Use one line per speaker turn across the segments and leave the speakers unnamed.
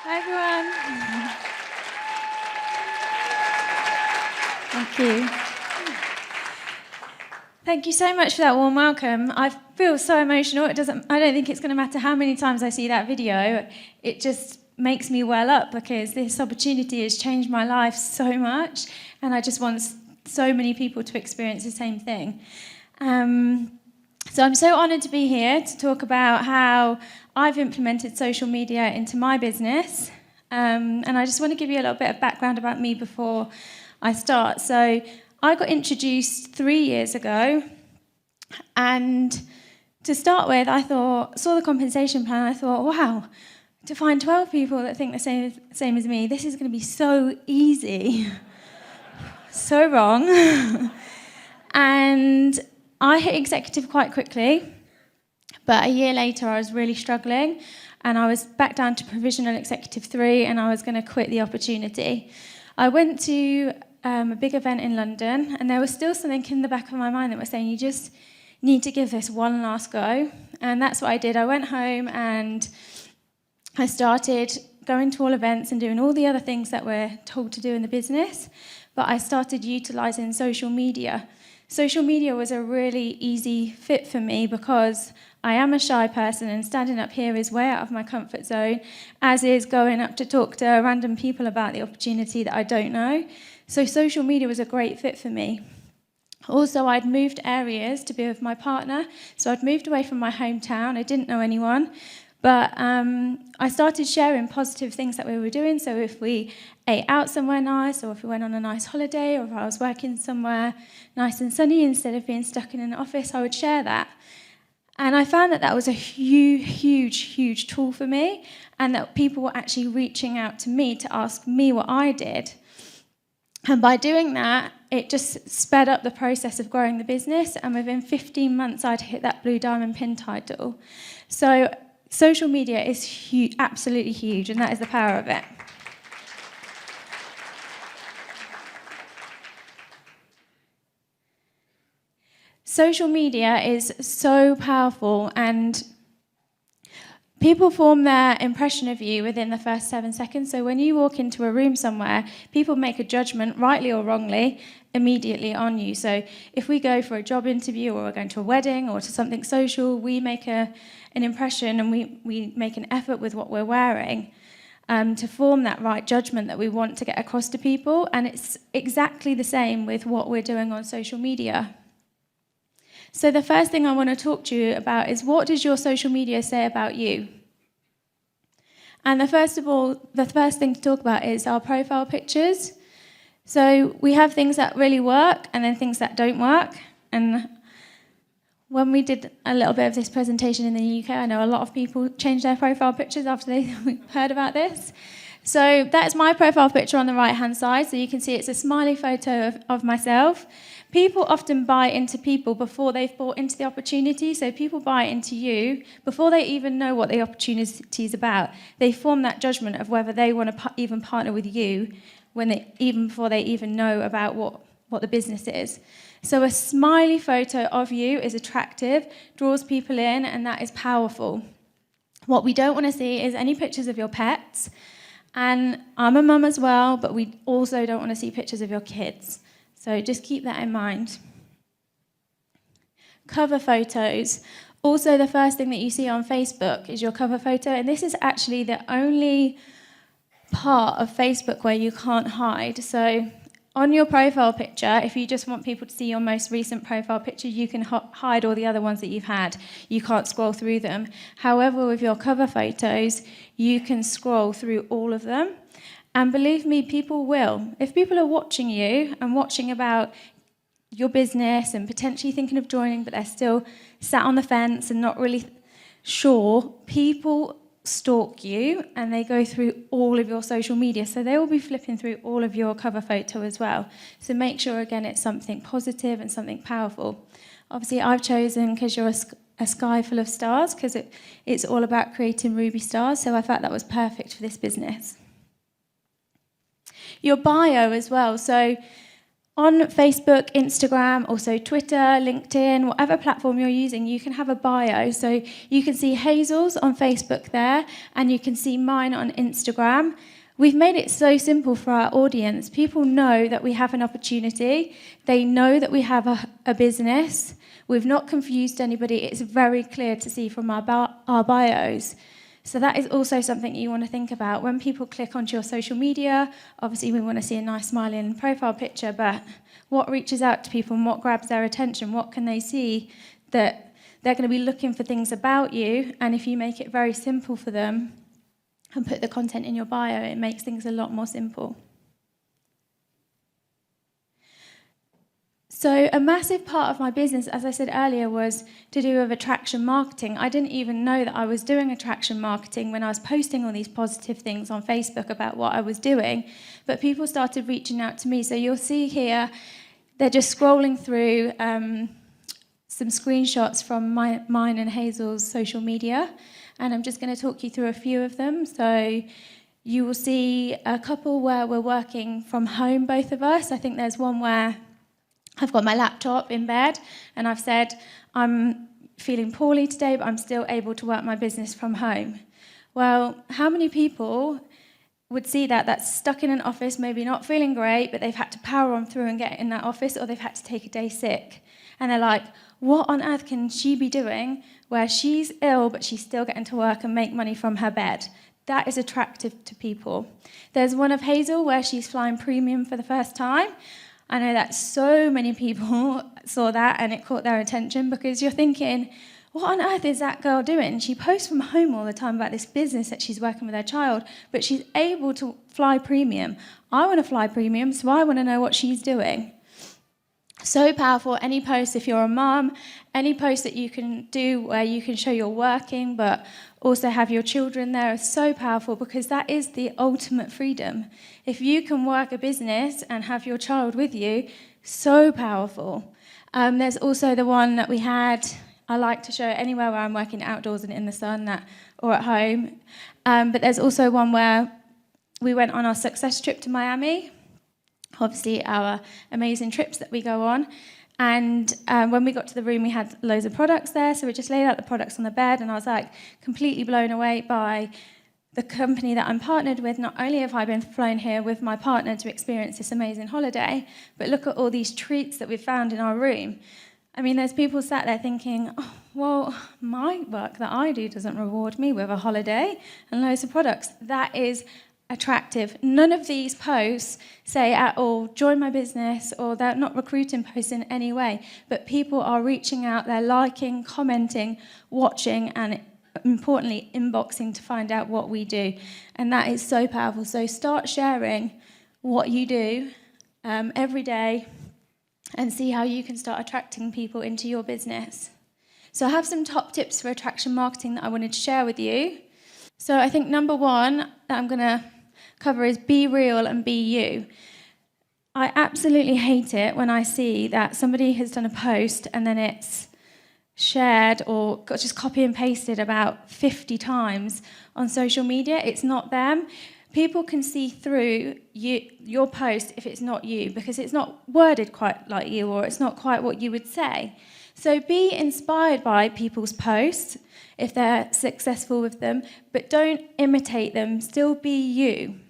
Hi, everyone. Thank you. Thank you so much for that warm welcome. I feel so emotional. I don't think it's going to matter how many times I see that video. It just makes me well up because this opportunity has changed my life so much, and I just want so many people to experience the same thing. So I'm so honoured to be here to talk about how I've implemented social media into my business. And I just want to give you a little bit of background about me before I start. So I got introduced 3 years ago, and to start with, saw the compensation plan, and I thought, wow, to find 12 people that think the same as me, this is going to be so easy. So wrong. And I hit executive quite quickly, but a year later I was really struggling, and I was back down to provisional executive 3, and I was going to quit the opportunity. I went to a big event in London, and there was still something in the back of my mind that was saying, you just need to give this one last go. And that's what I did. I went home and I started going to all events and doing all the other things that we're told to do in the business, but I started utilising social media. Social media was a really easy fit for me because I am a shy person, and standing up here is way out of my comfort zone, as is going up to talk to random people about the opportunity that I don't know. So social media was a great fit for me. Also, I'd moved areas to be with my partner, so I'd moved away from my hometown. I didn't know anyone, but I started sharing positive things that we were doing. So if we ate out somewhere nice, or if we went on a nice holiday, or if I was working somewhere nice and sunny instead of being stuck in an office, I would share that. And I found that was a huge tool for me, and that people were actually reaching out to me to ask me what I did. And by doing that, it just sped up the process of growing the business, and within 15 months, I'd hit that Blue Diamond Pin title. So social media is huge, absolutely huge, and that is the power of it. Social media is so powerful, and people form their impression of you within the first 7 seconds. So when you walk into a room somewhere, people make a judgment, rightly or wrongly, immediately on you. So if we go for a job interview, or we're going to a wedding or to something social, we make an impression, and we make an effort with what we're wearing to form that right judgment that we want to get across to people. And it's exactly the same with what we're doing on social media. So the first thing I want to talk to you about is, what does your social media say about you? And the first thing to talk about is our profile pictures. So we have things that really work and then things that don't work. And when we did a little bit of this presentation in the UK, I know a lot of people changed their profile pictures after they heard about this. So that's my profile picture on the right-hand side. So you can see it's a smiley photo of myself. People often buy into people before they've bought into the opportunity. So people buy into you before they even know what the opportunity is about. They form that judgment of whether they want to even partner with you even before they even know about what the business is. So a smiley photo of you is attractive, draws people in, and that is powerful. What we don't want to see is any pictures of your pets. And I'm a mum as well, but we also don't want to see pictures of your kids. So just keep that in mind. Cover photos. Also, the first thing that you see on Facebook is your cover photo, and this is actually the only part of Facebook where you can't hide. So on your profile picture, if you just want people to see your most recent profile picture, you can hide all the other ones that you've had. You can't scroll through them. However, with your cover photos, you can scroll through all of them. And believe me, people will. If people are watching you and watching about your business and potentially thinking of joining, but they're still sat on the fence and not really sure, people stalk you and they go through all of your social media. So they will be flipping through all of your cover photo as well. So make sure, again, it's something positive and something powerful. Obviously, I've chosen because you're a sky full of stars, because it's all about creating ruby stars. So I felt that was perfect for this business. Your bio as well. So On Facebook, Instagram, also Twitter, LinkedIn, whatever platform you're using, you can have a bio. So you can see Hazel's on Facebook there, and you can see mine on Instagram. We've made it so simple for our audience. People know that we have an opportunity. They know that we have a business. We've not confused anybody. It's very clear to see from our bios. So that is also something you want to think about. When people click onto your social media, obviously we want to see a nice smiling profile picture, but what reaches out to people and what grabs their attention? What can they see that they're going to be looking for things about you? And if you make it very simple for them and put the content in your bio, it makes things a lot more simple. So a massive part of my business, as I said earlier, was to do with attraction marketing. I didn't even know that I was doing attraction marketing when I was posting all these positive things on Facebook about what I was doing. But people started reaching out to me. So you'll see here, they're just scrolling through some screenshots from mine and Hazel's social media. And I'm just going to talk you through a few of them. So you will see a couple where we're working from home, both of us. I think there's one where I've got my laptop in bed and I've said, I'm feeling poorly today, but I'm still able to work my business from home. Well, how many people would see that's stuck in an office, maybe not feeling great, but they've had to power on through and get in that office, or they've had to take a day sick? And they're like, what on earth can she be doing where she's ill, but she's still getting to work and make money from her bed? That is attractive to people. There's one of Hazel where she's flying premium for the first time. I know that so many people saw that and it caught their attention, because you're thinking, what on earth is that girl doing? She posts from home all the time about this business that she's working with her child, but she's able to fly premium. I want to fly premium, so I want to know what she's doing. So powerful. Any post, if you're a mum, any post that you can do where you can show you're working but also have your children there is so powerful, because that is the ultimate freedom. If you can work a business and have your child with you, so powerful. There's also the one that we had, I like to show anywhere where I'm working outdoors and in the sun or at home. But there's also one where we went on our success trip to Miami. Obviously, our amazing trips that we go on. And when we got to the room, we had loads of products there. So we just laid out the products on the bed. And I was like completely blown away by the company that I'm partnered with. Not only have I been flown here with my partner to experience this amazing holiday, but look at all these treats that we've found in our room. I mean, there's people sat there thinking, oh, well, my work that I do doesn't reward me with a holiday and loads of products. That is attractive. None of these posts say at all, join my business, or they're not recruiting posts in any way, but people are reaching out, they're liking, commenting, watching, and importantly, inboxing to find out what we do. And that is so powerful. So start sharing what you do every day and see how you can start attracting people into your business. So I have some top tips for attraction marketing that I wanted to share with you. So I think number one that I'm going to cover is be real and be you. I absolutely hate it when I see that somebody has done a post and then it's shared or just copy and pasted about 50 times on social media. It's not them. People can see through your post if it's not you, because it's not worded quite like you, or it's not quite what you would say. So be inspired by people's posts if they're successful with them, but don't imitate them. Still be you.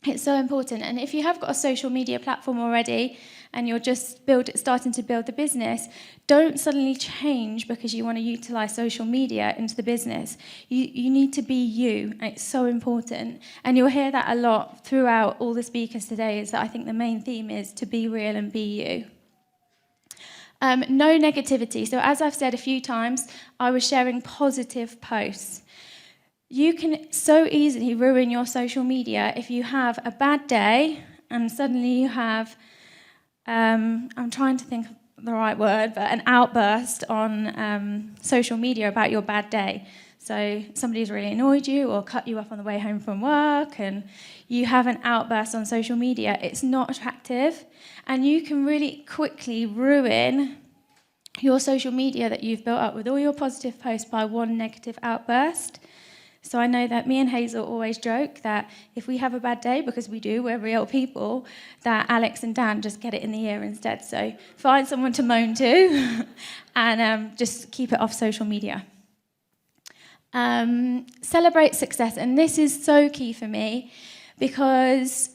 It's so important. And if you have got a social media platform already and you're just starting to build the business, don't suddenly change because you want to utilize social media into the business. You need to be you, and it's so important. And you'll hear that a lot throughout all the speakers today, is that I think the main theme is to be real and be you. No negativity. So as I've said a few times, I was sharing positive posts. You can so easily ruin your social media if you have a bad day and suddenly you have, I'm trying to think of the right word, but an outburst on social media about your bad day. So somebody's really annoyed you or cut you off on the way home from work and you have an outburst on social media. It's not attractive, and you can really quickly ruin your social media that you've built up with all your positive posts by one negative outburst. So I know that me and Hazel always joke that if we have a bad day, because we do, we're real people, that Alex and Dan just get it in the ear instead. So find someone to moan to and just keep it off social media. Celebrate success. And this is so key for me because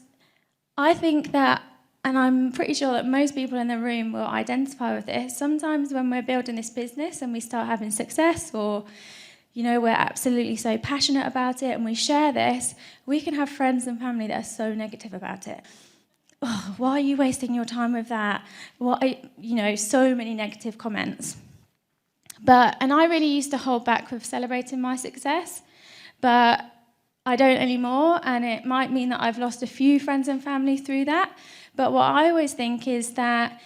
I think that, and I'm pretty sure that most people in the room will identify with this, sometimes when we're building this business and we start having success, or we're absolutely so passionate about it and we share this, we can have friends and family that are so negative about it. Oh, why are you wasting your time with that? So many negative comments. And I really used to hold back with celebrating my success, but I don't anymore, and it might mean that I've lost a few friends and family through that. But what I always think is that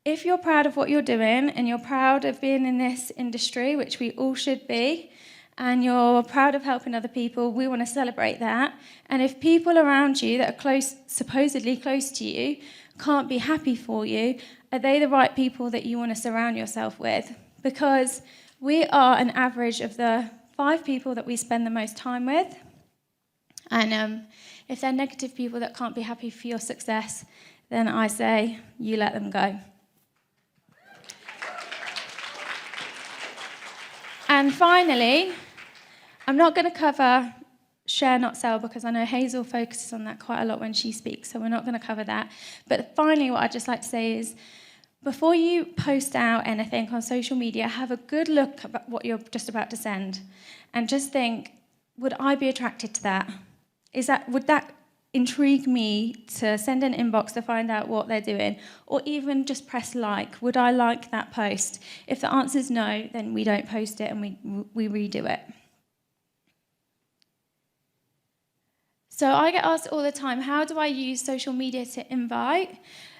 if you're proud of what you're doing and you're proud of being in this industry, which we all should be, and you're proud of helping other people, we want to celebrate that. And if people around you that are supposedly close to you, can't be happy for you, are they the right people that you want to surround yourself with? Because we are an average of the 5 people that we spend the most time with. And if they're negative people that can't be happy for your success, then I say, you let them go. And finally, I'm not going to cover share, not sell, because I know Hazel focuses on that quite a lot when she speaks, so we're not going to cover that. But finally, what I'd just like to say is, before you post out anything on social media, have a good look at what you're just about to send. And just think, would I be attracted to that? Would that intrigue me to send an inbox to find out what they're doing? Or even just press like. Would I like that post? If the answer is no, then we don't post it and we redo it. So I get asked all the time, how do I use social media to invite?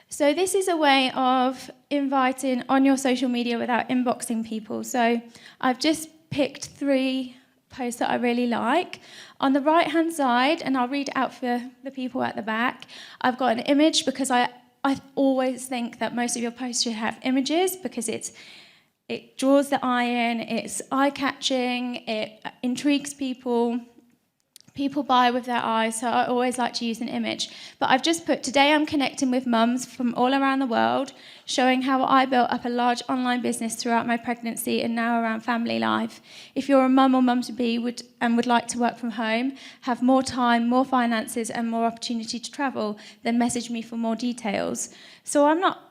So this is a way of inviting on your social media without inboxing people. So I've just picked 3 posts that I really like. On the right-hand side, and I'll read it out for the people at the back, I've got an image because I always think that most of your posts should have images because it draws the eye in, it's eye-catching, it intrigues people. People buy with their eyes, so I always like to use an image. But I've just put, today I'm connecting with mums from all around the world, showing how I built up a large online business throughout my pregnancy and now around family life. If you're a mum or mum-to-be would like to work from home, have more time, more finances, and more opportunity to travel, then message me for more details. So I'm not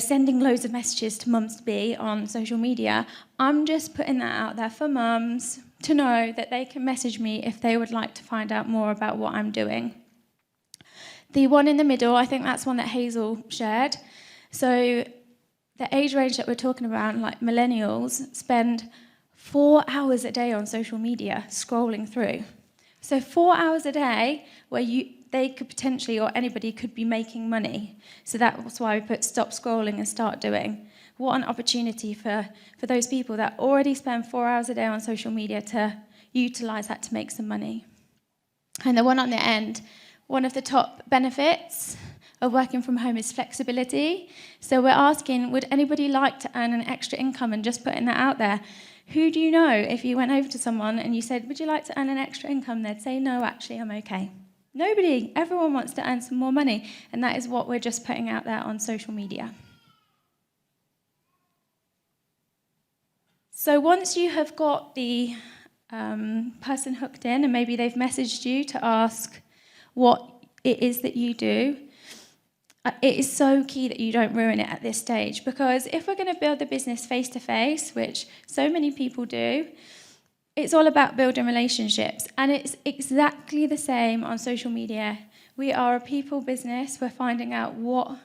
sending loads of messages to mums-to-be on social media. I'm just putting that out there for mums to know that they can message me if they would like to find out more about what I'm doing. The one in the middle, I think that's one that Hazel shared. So the age range that we're talking about, like millennials, spend 4 hours a day on social media scrolling through. So 4 hours a day where they could potentially, or anybody could be making money. So that's why we put stop scrolling and start doing. What an opportunity for those people that already spend 4 hours a day on social media to utilize that to make some money. And the one on the end, one of the top benefits of working from home is flexibility. So we're asking, would anybody like to earn an extra income, and just putting that out there? Who do you know, if you went over to someone and you said, would you like to earn an extra income? They'd say, no, actually, I'm okay. Nobody. Everyone wants to earn some more money. And that is what we're just putting out there on social media. So once you have got the person hooked in, and maybe they've messaged you to ask what it is that you do, it is so key that you don't ruin it at this stage, because if we're going to build the business face-to-face, which so many people do, it's all about building relationships, and it's exactly the same on social media. We are a people business. We're finding out what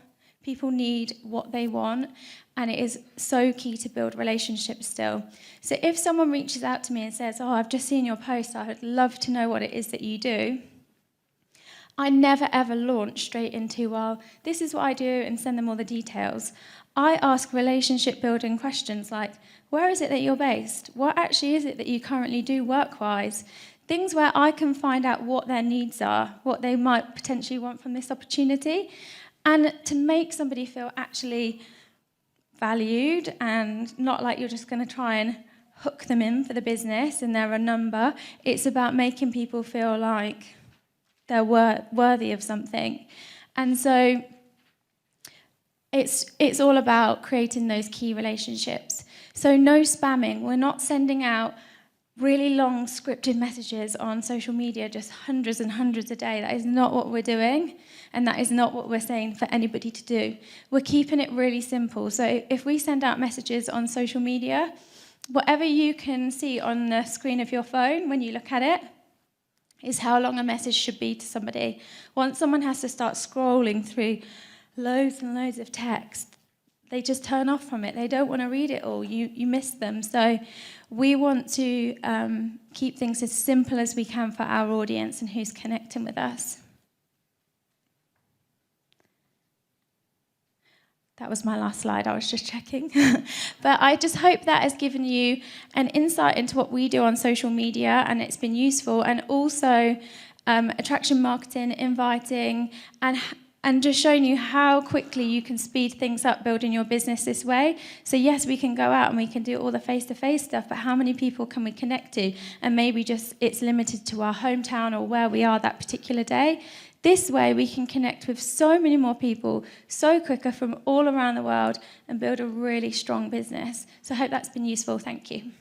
people need, what they want, and it is so key to build relationships still. So if someone reaches out to me and says, oh, I've just seen your post, I would love to know what it is that you do, I never ever launch straight into, well, this is what I do, and send them all the details. I ask relationship building questions like, where is it that you're based? What actually is it that you currently do work-wise? Things where I can find out what their needs are, what they might potentially want from this opportunity, and to make somebody feel actually valued and not like you're just going to try and hook them in for the business and they're a number. It's about making people feel like they're worthy of something. And so it's all about creating those key relationships. So no spamming. We're not sending out really long scripted messages on social media, just hundreds and hundreds a day. That is not what we're doing, and that is not what we're saying for anybody to do. We're keeping it really simple. So if we send out messages on social media, whatever you can see on the screen of your phone when you look at it is how long a message should be to somebody. Once someone has to start scrolling through loads and loads of text, they just turn off from it. They don't want to read it all. You miss them. So we want to keep things as simple as we can for our audience and who's connecting with us. That was my last slide. I was just checking. But I just hope that has given you an insight into what we do on social media, and it's been useful. And also attraction marketing, inviting, and just showing you how quickly you can speed things up building your business this way. So yes, we can go out and we can do all the face-to-face stuff, but how many people can we connect to? And maybe just it's limited to our hometown or where we are that particular day. This way we can connect with so many more people so quicker from all around the world and build a really strong business. So I hope that's been useful. Thank you.